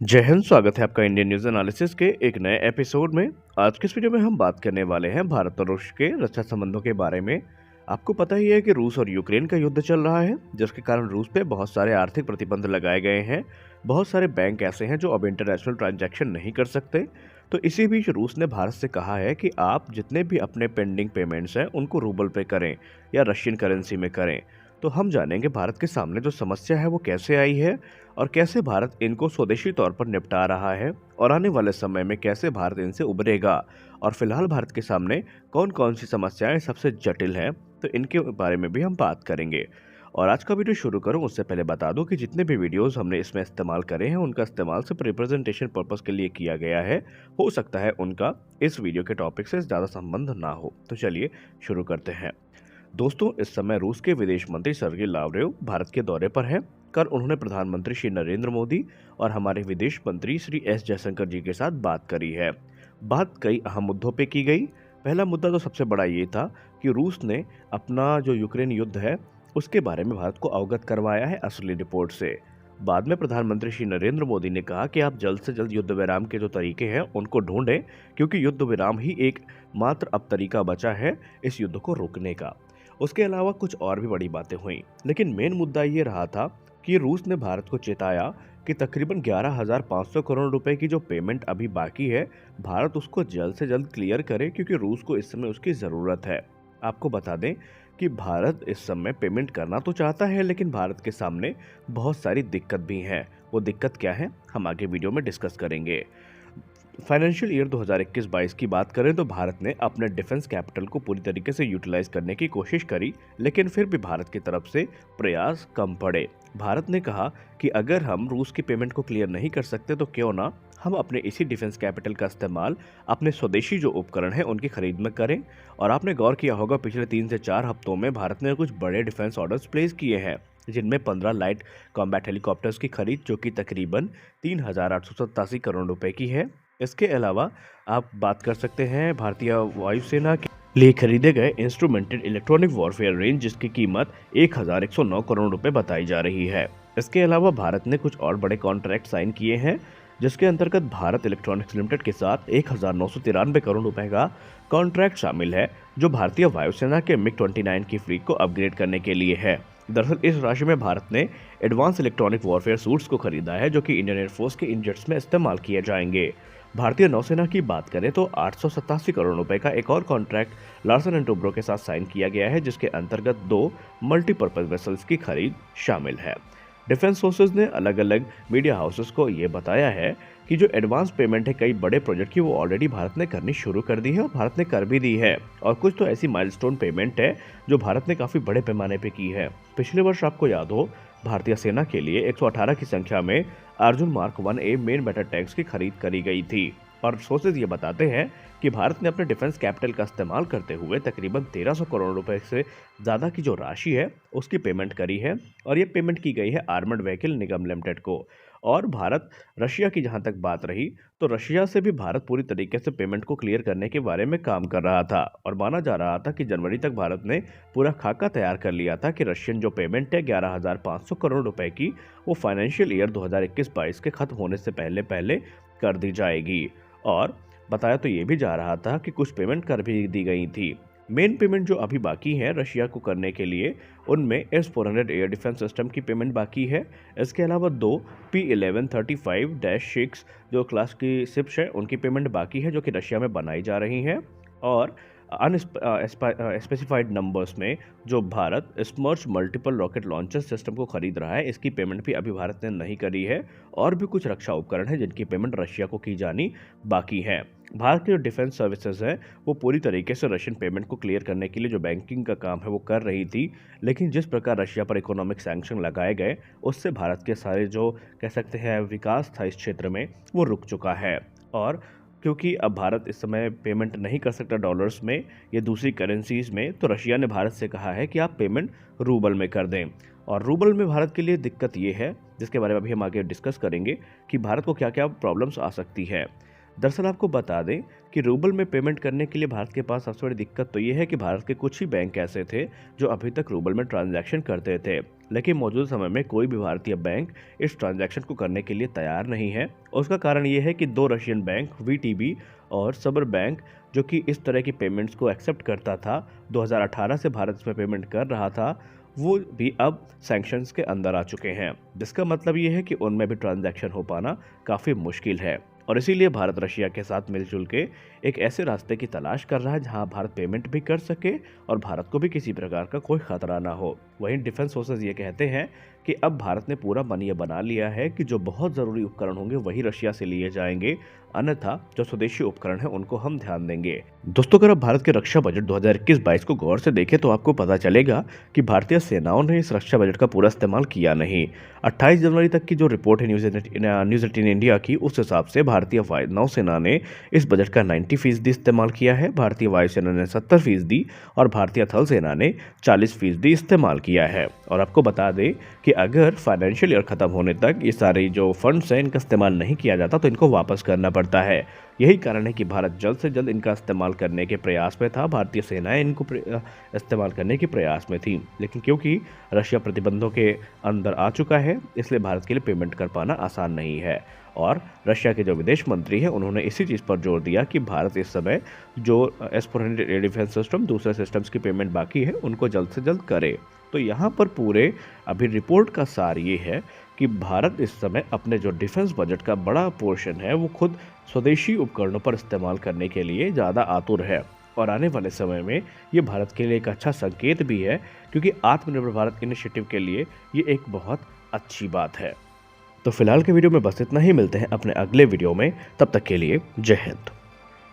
जय हिंद। स्वागत है आपका इंडियन न्यूज एनालिसिस के एक नए एपिसोड में। आज के इस वीडियो में हम बात करने वाले हैं भारत और रूस के रक्षा संबंधों के बारे में। आपको पता ही है कि रूस और यूक्रेन का युद्ध चल रहा है, जिसके कारण रूस पे बहुत सारे आर्थिक प्रतिबंध लगाए गए हैं। बहुत सारे बैंक ऐसे हैं जो अब इंटरनेशनल ट्रांजैक्शन नहीं कर सकते। तो इसी बीच रूस ने भारत से कहा है कि आप जितने भी अपने पेंडिंग पेमेंट्स हैं उनको रूबल पे करें या रशियन करेंसी में करें। तो हम जानेंगे भारत के सामने जो समस्या है वो कैसे आई है और कैसे भारत इनको स्वदेशी तौर पर निपटा रहा है, और आने वाले समय में कैसे भारत इनसे उबरेगा। और फिलहाल भारत के सामने कौन कौन सी समस्याएं सबसे जटिल हैं, तो इनके बारे में भी हम बात करेंगे। और आज का वीडियो शुरू करूं उससे पहले बता दूं कि जितने भी वीडियोस हमने इसमें इस्तेमाल करे हैं उनका इस्तेमाल सिर्फ रिप्रेजेंटेशन पर्पस के लिए किया गया है। हो सकता है उनका इस वीडियो के टॉपिक से ज़्यादा संबंध ना हो। तो चलिए शुरू करते हैं। दोस्तों, इस समय रूस के विदेश मंत्री सर्गेई लावरेव भारत के दौरे पर हैं। कल उन्होंने प्रधानमंत्री श्री नरेंद्र मोदी और हमारे विदेश मंत्री श्री एस जयशंकर जी के साथ बात करी है। बात कई अहम मुद्दों पे की गई। पहला मुद्दा तो सबसे बड़ा ये था कि रूस ने अपना जो यूक्रेन युद्ध है उसके बारे में भारत को अवगत करवाया है असली रिपोर्ट से। बाद में प्रधानमंत्री श्री नरेंद्र मोदी ने कहा कि आप जल्द से जल्द युद्ध विराम के जो तरीके हैं उनको ढूंढें, क्योंकि युद्ध विराम ही एक मात्र अब तरीका बचा है इस युद्ध को रोकने का। उसके अलावा कुछ और भी बड़ी बातें हुई, लेकिन मेन मुद्दा ये रहा था कि रूस ने भारत को चेताया कि तकरीबन 11,500 करोड़ रुपए की जो पेमेंट अभी बाकी है, भारत उसको जल्द से जल्द क्लियर करे, क्योंकि रूस को इस समय उसकी ज़रूरत है। आपको बता दें कि भारत इस समय पेमेंट करना तो चाहता है, लेकिन भारत के सामने बहुत सारी दिक्कत भी हैं। वो दिक्कत क्या है, हम आगे वीडियो में डिस्कस करेंगे। फाइनेंशियल ईयर 2021-22 की बात करें तो भारत ने अपने डिफेंस कैपिटल को पूरी तरीके से यूटिलाइज करने की कोशिश करी, लेकिन फिर भी भारत की तरफ से प्रयास कम पड़े। भारत ने कहा कि अगर हम रूस की पेमेंट को क्लियर नहीं कर सकते तो क्यों ना हम अपने इसी डिफेंस कैपिटल का इस्तेमाल अपने स्वदेशी जो उपकरण हैं उनकी खरीद में करें। और आपने गौर किया होगा, पिछले 3 से 4 हफ्तों में भारत ने कुछ बड़े डिफेंस ऑर्डर्स प्लेस किए हैं, जिनमें 15 लाइट कॉम्बैट हेलीकॉप्टर्स की खरीद, जो कि तकरीबन 3,887 करोड़ रुपए की है। इसके अलावा आप बात कर सकते हैं भारतीय वायुसेना के लिए खरीदे गए इंस्ट्रूमेंटेड इलेक्ट्रॉनिक वॉरफेयर रेंज, जिसकी कीमत 1,109 करोड़ रुपए बताई जा रही है। इसके अलावा भारत ने कुछ और बड़े कॉन्ट्रैक्ट साइन किए हैं, जिसके अंतर्गत भारत इलेक्ट्रॉनिक्स लिमिटेड के साथ 1,993 करोड़ रुपए का कॉन्ट्रैक्ट शामिल है, जो भारतीय वायुसेना के मिग-29 की फ्लीट को अपग्रेड करने के लिए है। दरअसल इस राशि में भारत ने एडवांस इलेक्ट्रॉनिक वॉरफेयर सूट्स को खरीदा है, जो कि इंडियन एयरफोर्स के इन जेट्स में इस्तेमाल किए जाएंगे। भारतीय नौसेना की बात करें तो 887 करोड़ रुपए का एक और कॉन्ट्रैक्ट लार्सन एंड टुब्रो के साथ साइन किया गया है, जिसके अंतर्गत 2 मल्टीपर्पज वेसल्स की खरीद शामिल है। डिफेंस सोर्सेज ने अलग अलग मीडिया हाउसेस को ये बताया है कि जो एडवांस पेमेंट है कई बड़े प्रोजेक्ट की, वो ऑलरेडी भारत ने करनी शुरू कर दी है, और भारत ने कर भी दी है। और कुछ तो ऐसी माइलस्टोन पेमेंट है जो भारत ने काफ़ी बड़े पैमाने पे की है। पिछले वर्ष आपको याद हो, भारतीय सेना के लिए 118 की संख्या में Arjun mark 1A main battle tanks की खरीद करी गई थी। और सोर्सेज ये बताते हैं कि भारत ने अपने डिफेंस कैपिटल का इस्तेमाल करते हुए तकरीबन 1,300 करोड़ रुपए से ज़्यादा की जो राशि है उसकी पेमेंट करी है, और ये पेमेंट की गई है आर्मर्ड व्हीकल निगम लिमिटेड को। और भारत रशिया की जहां तक बात रही, तो रशिया से भी भारत पूरी तरीके से पेमेंट को क्लियर करने के बारे में काम कर रहा था, और माना जा रहा था कि जनवरी तक भारत ने पूरा खाका तैयार कर लिया था कि रशियन जो पेमेंट है 11,500 करोड़ रुपए की, वो फाइनेंशियल ईयर 2021-22 के खत्म होने से पहले पहले कर दी जाएगी। और बताया तो ये भी जा रहा था कि कुछ पेमेंट कर भी दी गई थी। मेन पेमेंट जो अभी बाकी है रशिया को करने के लिए, उनमें S-400 एयर डिफेंस सिस्टम की पेमेंट बाकी है। इसके अलावा 2 P-1135-6 जो क्लास की शिप्स है उनकी पेमेंट बाकी है, जो कि रशिया में बनाई जा रही हैं। और स्पेसिफाइड नंबर्स में जो Bharat स्मर्च multiple rocket launcher system को खरीद रहा है, इसकी पेमेंट भी अभी भारत ने नहीं करी है। और भी कुछ रक्षा उपकरण हैं जिनकी पेमेंट रशिया को की जानी बाकी है। भारत की जो डिफेंस सर्विसेज है वो पूरी तरीके से रशियन पेमेंट को क्लियर करने के लिए जो बैंकिंग का काम है वो कर रही थी, लेकिन जिस प्रकार रशिया पर इकोनॉमिक सैंक्शन लगाए गए, उससे भारत के सारे जो कह सकते हैं विकास था इस क्षेत्र में, वो रुक चुका है। और क्योंकि अब भारत इस समय पेमेंट नहीं कर सकता डॉलर्स में या दूसरी करेंसीज में, तो रशिया ने भारत से कहा है कि आप पेमेंट रूबल में कर दें। और रूबल में भारत के लिए दिक्कत ये है, जिसके बारे में अभी हम आगे डिस्कस करेंगे, कि भारत को क्या क्या प्रॉब्लम्स आ सकती है। दरअसल आपको बता दें कि रूबल में पेमेंट करने के लिए भारत के पास सबसे बड़ी दिक्कत तो ये है कि भारत के कुछ ही बैंक ऐसे थे जो अभी तक रूबल में ट्रांजैक्शन करते थे, लेकिन मौजूदा समय में कोई भी भारतीय बैंक इस ट्रांजैक्शन को करने के लिए तैयार नहीं है। और उसका कारण ये है कि दो रशियन बैंक वीटीबी और सबर बैंक, जो कि इस तरह की पेमेंट्स को एक्सेप्ट करता था, 2018 से भारत इसमें पेमेंट कर रहा था, वो भी अब सैंक्शंस के अंदर आ चुके हैं, जिसका मतलब ये है कि उनमें भी ट्रांजैक्शन हो पाना काफ़ी मुश्किल है। और इसीलिए भारत रशिया के साथ मिलजुल के एक ऐसे रास्ते की तलाश कर रहा है जहां भारत पेमेंट भी कर सके और भारत को भी किसी प्रकार का कोई खतरा ना हो। वहीं डिफेंस सोर्सेज ये कहते हैं कि अब भारत ने पूरा मन ये बना लिया है कि जो बहुत ज़रूरी उपकरण होंगे वही रशिया से लिए जाएंगे, अन्यथा जो स्वदेशी उपकरण है उनको हम ध्यान देंगे। दोस्तों, अगर आप भारत के रक्षा बजट 2021-22 को गौर से देखें तो आपको पता चलेगा कि भारतीय सेनाओं ने इस रक्षा बजट का पूरा इस्तेमाल किया नहीं। 28 जनवरी तक की जो रिपोर्ट है न्यूज़ 18 इंडिया की, उस हिसाब से भारतीय नौसेना ने इस बजट का 90% इस्तेमाल किया है, भारतीय वायुसेना ने 70% और भारतीय थल सेना ने 40% इस्तेमाल किया है। और आपको बता दें कि अगर फाइनेंशियल ईयर खत्म होने तक ये सारे जो फंड्स हैं इनका इस्तेमाल नहीं किया जाता तो इनको वापस करना पड़ता है। यही कारण है कि भारत जल्द से जल्द इनका इस्तेमाल करने के प्रयास में था, भारतीय सेनाएं इनको इस्तेमाल करने के प्रयास में थी, लेकिन क्योंकि रशिया प्रतिबंधों के अंदर आ चुका है इसलिए भारत के लिए पेमेंट कर पाना आसान नहीं है। और रशिया के जो विदेश मंत्री हैं उन्होंने इसी चीज़ पर जोर दिया कि भारत इस समय जो S-400 एयर डिफेंस सिस्टम, दूसरे सिस्टम्स की पेमेंट बाकी है उनको जल्द से जल्द करे। तो यहाँ पर पूरे अभी रिपोर्ट का सार ये है कि भारत इस समय अपने जो डिफेंस बजट का बड़ा पोर्शन है वो खुद स्वदेशी उपकरणों पर इस्तेमाल करने के लिए ज़्यादा आतुर है। और आने वाले समय में ये भारत के लिए एक अच्छा संकेत भी है, क्योंकि आत्मनिर्भर भारत इनिशिएटिव के लिए ये एक बहुत अच्छी बात है। तो फिलहाल के वीडियो में बस इतना ही, मिलते हैं अपने अगले वीडियो में, तब तक के लिए जय हिंद।